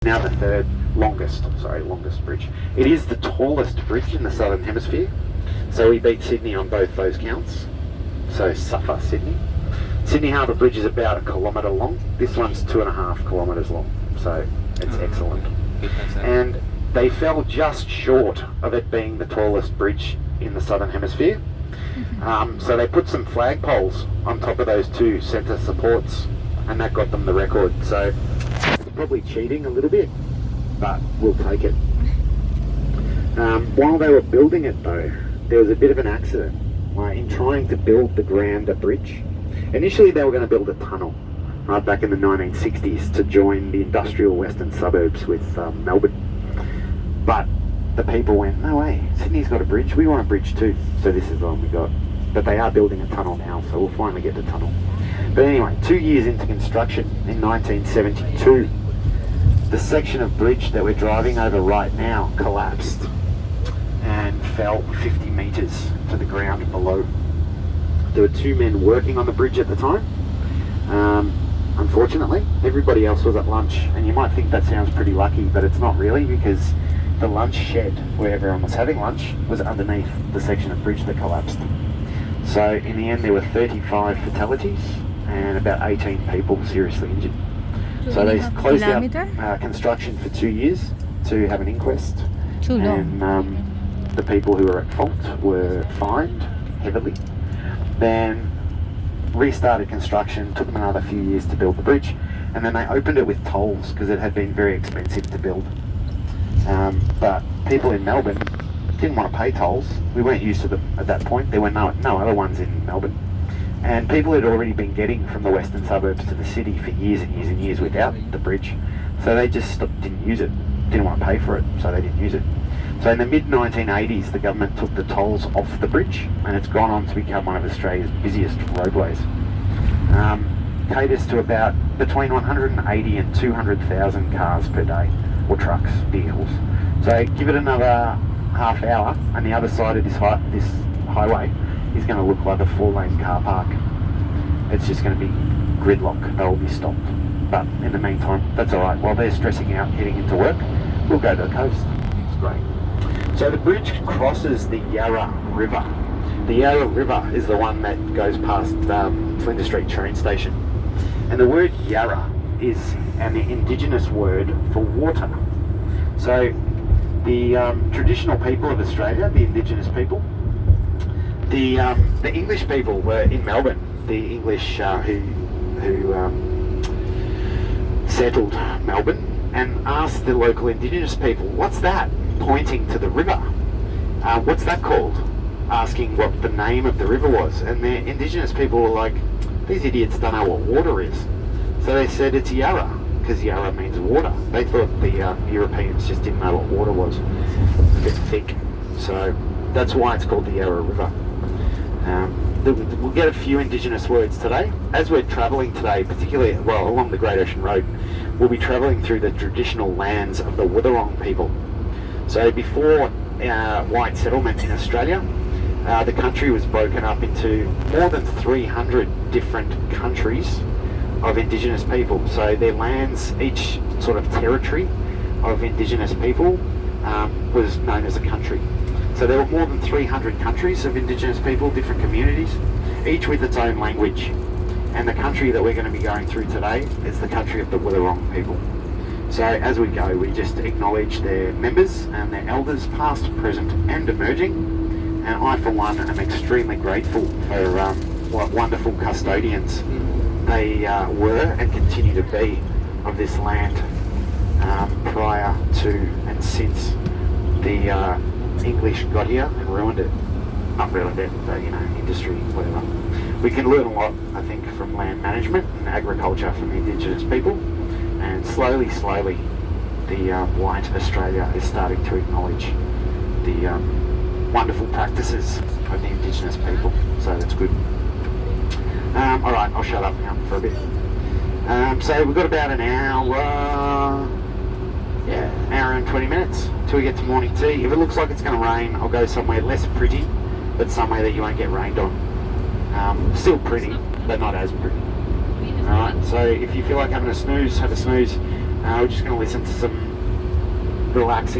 Now the third longest bridge. It is the tallest bridge in the Southern Hemisphere. So we beat Sydney on both those counts. So suffer Sydney. Sydney Harbour Bridge is about 1 kilometre long. This one's 2.5 kilometres long. So it's excellent. And they fell just short of it being the tallest bridge in the Southern Hemisphere. So they put some flagpoles on top of those two centre supports, and that got them the record. So probably cheating a little bit, but we'll take it. While they were building it though, there was a bit of an accident. In trying to build the Grander Bridge, initially they were going to build a tunnel right back in the 1960s to join the industrial western suburbs with Melbourne. But the people went, no way, Sydney's got a bridge, we want a bridge too. So this is the one we got. But they are building a tunnel now, so we'll finally get the tunnel. But anyway, 2 years into construction, in 1972, the section of bridge that we're driving over right now collapsed and fell 50 metres to the ground below. There were 2 men working on the bridge at the time. Unfortunately, everybody else was at lunch, and you might think that sounds pretty lucky, but it's not really, because the lunch shed where everyone was having lunch was underneath the section of bridge that collapsed. So in the end there were 35 fatalities and about 18 people seriously injured. So they closed out construction for 2 years to have an inquest. Too long. And the people who were at fault were fined heavily. Then restarted construction, took them another few years to build the bridge, and then they opened it with tolls because it had been very expensive to build. But people in Melbourne didn't want to pay tolls. We weren't used to them at that point. There were no other ones in Melbourne. And people had already been getting from the western suburbs to the city for years and years and years without the bridge. So they just didn't use it, didn't want to pay for it, so they didn't use it. So in the mid-1980s, the government took the tolls off the bridge, and it's gone on to become one of Australia's busiest roadways. Caters to about between 180 and 200,000 cars per day, or trucks, vehicles. So give it another half hour, and the other side of this highway is going to look like a 4-lane car park. It's just going to be gridlock. They'll be stopped. But in the meantime, that's all right. While they're stressing out heading into work, we'll go to the coast. It's great. So the bridge crosses the Yarra River. The Yarra River is the one that goes past Flinders Street train station. And the word Yarra is an indigenous word for water. So the traditional people of Australia, the indigenous people, the English people were in Melbourne. The English who settled Melbourne, and asked the local indigenous people, what's that? Pointing to the river. What's that called? Asking what the name of the river was. And the indigenous people were like, these idiots don't know what water is. So they said it's Yarra, because Yarra means water. They thought the Europeans just didn't know what water was. A bit thick. So that's why it's called the Yarra River. We'll get a few indigenous words today. As we're travelling today, particularly along the Great Ocean Road, we'll be travelling through the traditional lands of the Wutherong people. So before white settlement in Australia, the country was broken up into more than 300 different countries of indigenous people. So their lands, each sort of territory of indigenous people was known as a country. So there were more than 300 countries of indigenous people, different communities, each with its own language. And the country that we're going to be going through today is the country of the Wutherong people. So as we go, we just acknowledge their members and their elders, past, present and emerging. And I, for one, am extremely grateful for what wonderful custodians they were and continue to be of this land prior to and since the English got here and ruined it. Not ruined it, but industry, whatever. We can learn a lot, I think, from land management and agriculture from the indigenous people, and slowly, the white Australia is starting to acknowledge the wonderful practices of the indigenous people, so that's good. Alright, I'll shut up now for a bit. So we've got about an hour and 20 minutes till we get to morning tea. If it looks like it's going to rain, I'll go somewhere less pretty, but somewhere that you won't get rained on. Still pretty, but not as pretty. Alright, so if you feel like having a snooze, have a snooze. We're just going to listen to some relaxing